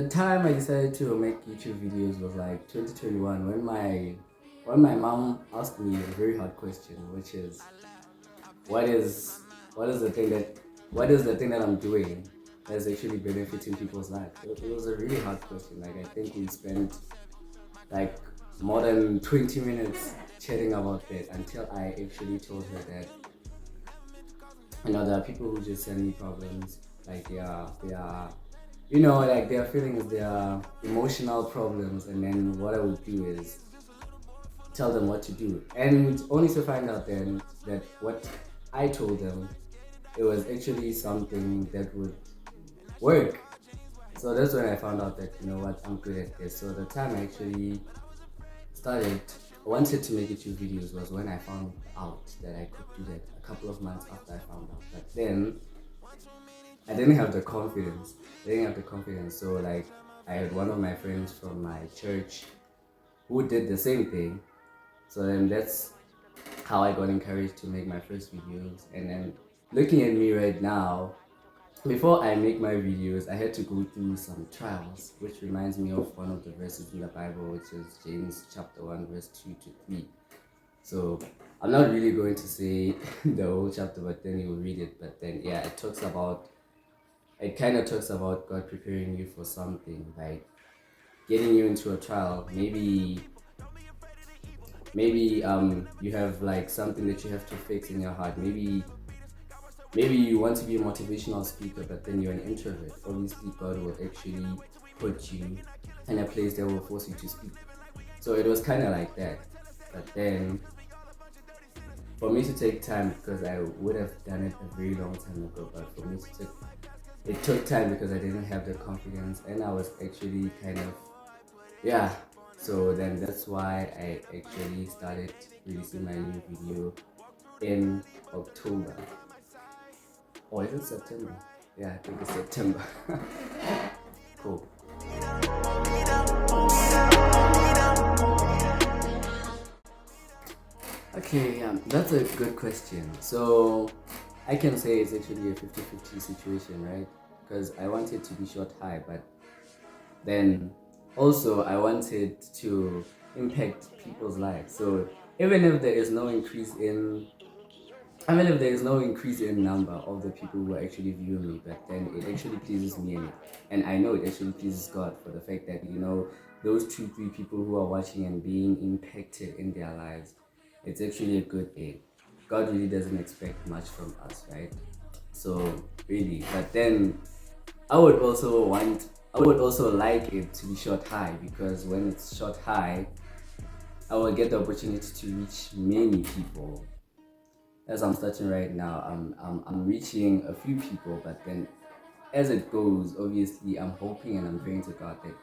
the time I decided to make YouTube videos was like 2021 when my mom asked me a very hard question, which is what is what is the thing that what is the thing that I'm doing that's actually benefiting people's lives? It was a really hard question. Like I think we spent like more than 20 minutes chatting about that until I actually told her that there are people who just send me problems, like like their feelings, their emotional problems, and then what I would do is tell them what to do, and only to find out then that what I told them, it was actually something that would work. So that's when I found out that I'm good at this. So the time I actually started wanted to make YouTube videos was when I found out that I could do that a couple of months after I found out. But then I didn't have the confidence. So like I had one of my friends from my church who did the same thing. So then that's how I got encouraged to make my first videos. And then looking at me right now, before I make my videos, I had to go through some trials, which reminds me of one of the verses in the Bible, which is James chapter 1, verse 2 to 3. So I'm not really going to say the whole chapter, but then you will read it. But then it kind of talks about God preparing you for something, like getting you into a trial. Maybe you have like something that you have to fix in your heart. Maybe you want to be a motivational speaker, but then you're an introvert. Obviously, God will actually put you in a place that will force you to speak. So it was kind of like that. But then, for me to take time, because I would have done it a very long time ago, but for me it took time because I didn't have the confidence, and I was actually kind of, yeah. So then that's why I actually started releasing my new video in October. Or is it September? Yeah, I think it's September. Cool. Okay, that's a good question. So I can say it's actually a 50-50 situation, right? Because I wanted to be shot high, but then also I wanted to impact people's lives. So even if there is no increase in number of the people who actually view me, but then it actually pleases me, and I know it actually pleases God for the fact that those 2-3 people who are watching and being impacted in their lives, it's actually a good thing. God really doesn't expect much from us, right? So really, but then I would also like it to be shot high, because when it's shot high, I will get the opportunity to reach many people. As I'm starting right now, I'm reaching a few people, but then as it goes, obviously I'm hoping and I'm praying to God that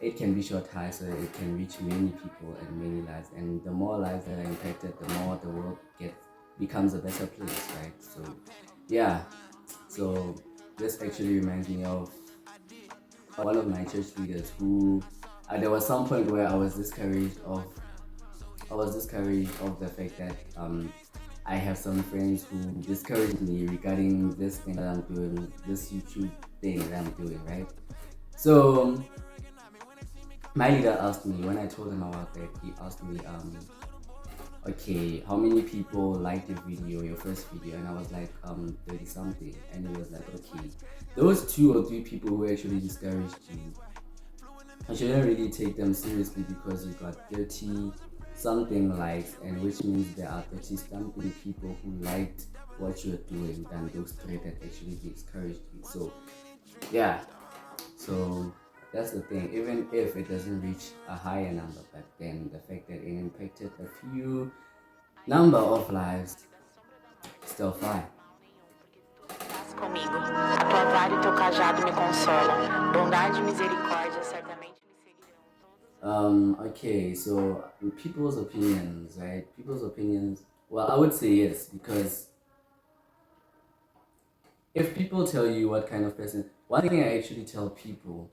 it can be shot high so that it can reach many people and many lives, and the more lives that are impacted, the more the world becomes a better place, right? So yeah, so this actually reminds me of one of my church leaders who there was some point where I was discouraged of the fact that I have some friends who discouraged me regarding this thing that I'm doing, this YouTube thing that I'm doing, right? So my leader asked me, when I told him about that, he asked me, okay, how many people liked your first video? And I was like, 30 something. And he was like, okay, those 2 or 3 people who actually discouraged you, I shouldn't really take them seriously, because you got 30 something likes, and which means there are 30 something people who liked what you're doing than those 3 that actually discouraged you. So yeah, so that's the thing. Even if it doesn't reach a higher number, but then the fact that it impacted a few number of lives, still fine. Comigo, a tua vara e teu cajado me consolam. Bondade e misericórdia certamente me seguirão. Okay, so people's opinions, right? Well, I would say yes, because if people tell you what kind of person, one thing I actually tell people,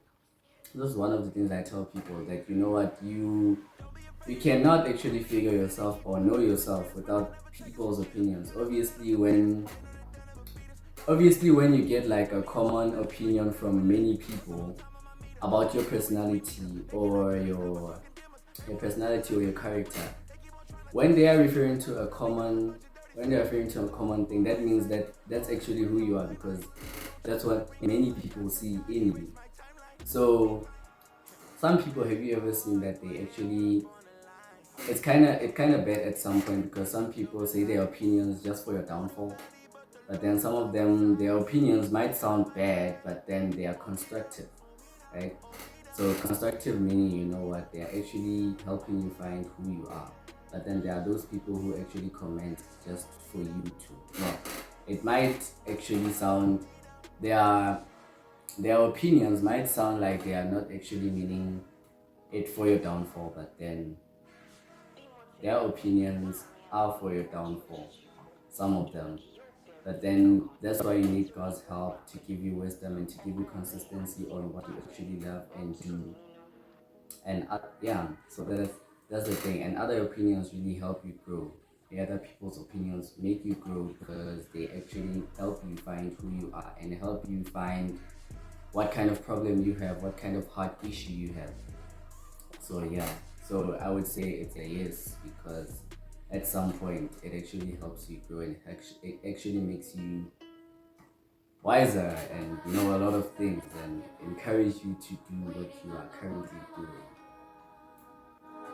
this is one of the things I tell people, that you cannot actually figure yourself or know yourself without people's opinions. Obviously when you get like a common opinion from many people, about your personality or your personality or your character, when they are referring to a common thing, that means that that's actually who you are, because that's what many people see in you. So some people, have you ever seen that they actually, it's kind of bad at some point, because some people say their opinions just for your downfall, but then some of them, their opinions might sound bad, but then they are constructive, right? So constructive meaning, you know what, they are actually helping you find who you are. But then there are those people who actually comment just for you to know. It might actually sound, their opinions might sound like they are not actually meaning it for your downfall, but then their opinions are for your downfall, some of them. But then that's why you need God's help to give you wisdom and to give you consistency on what you actually love and do. And yeah, so that's the thing. And other opinions really help you grow. The other people's opinions make you grow, because they actually help you find who you are and help you find what kind of problem you have, what kind of heart issue you have. So yeah, so I would say it's a yes, because at some point it actually helps you grow, and it actually makes you wiser and know a lot of things, and encourage you to do what you are currently doing.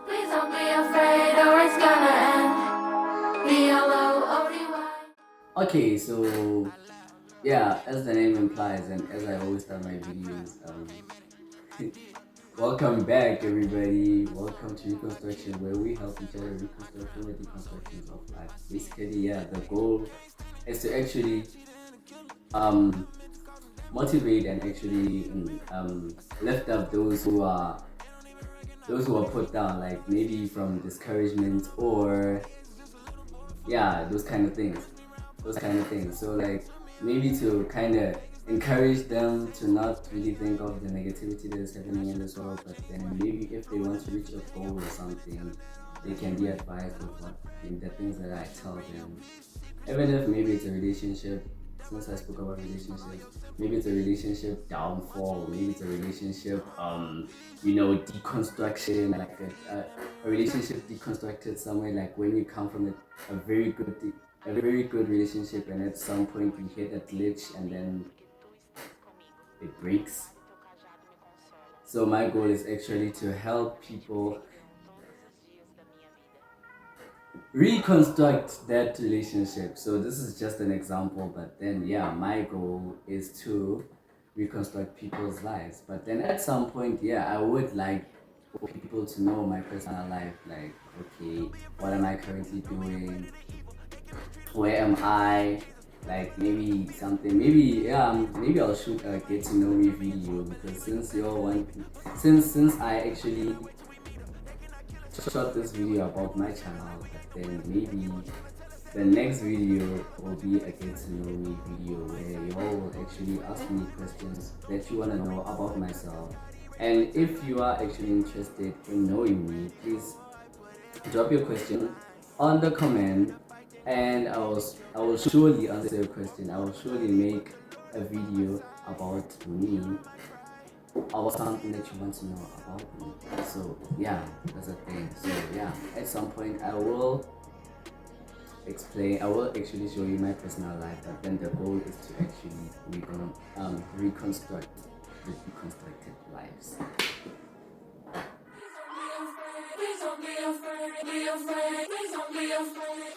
Please don't be afraid or it's gonna end. B-L-O-O-D-Y. Okay, so yeah, as the name implies, and as I always start my videos, welcome back everybody. Welcome to Reconstruction, where we help each other reconstruct the deconstructions of life. Basically, yeah, the goal is to actually motivate and actually lift up those who are put down, like maybe from discouragement, or yeah, those kind of things. So like maybe to kind of encourage them to not really think of the negativity that is happening in this world, but then maybe if they want to reach a goal or something, they can be advised with the things that I tell them. Even if maybe it's a relationship, since I spoke about relationships, maybe it's a relationship downfall, maybe it's a relationship, deconstruction, like a relationship deconstructed somewhere, like when you come from a very good relationship, and at some point you hit a glitch and then it breaks. So my goal is actually to help people reconstruct that relationship. So this is just an example, but then yeah, my goal is to reconstruct people's lives. But then at some point, yeah, I would like for people to know my personal life, like, okay, what am I currently doing, where am I, like maybe I'll shoot a get to know me video, because since I actually shot this video about my channel, but then maybe the next video will be a get to know me video, where you all will actually ask me questions that you want to know about myself. And if you are actually interested in knowing me, please drop your question on the comment, and I will surely answer your question. I will surely make a video about me, or something that you want to know about me. So yeah, that's a thing. So yeah, at some point I will actually show you my personal life, but then the goal is to actually reconstruct the deconstructed lives. Please don't be afraid, be afraid. Please don't be afraid.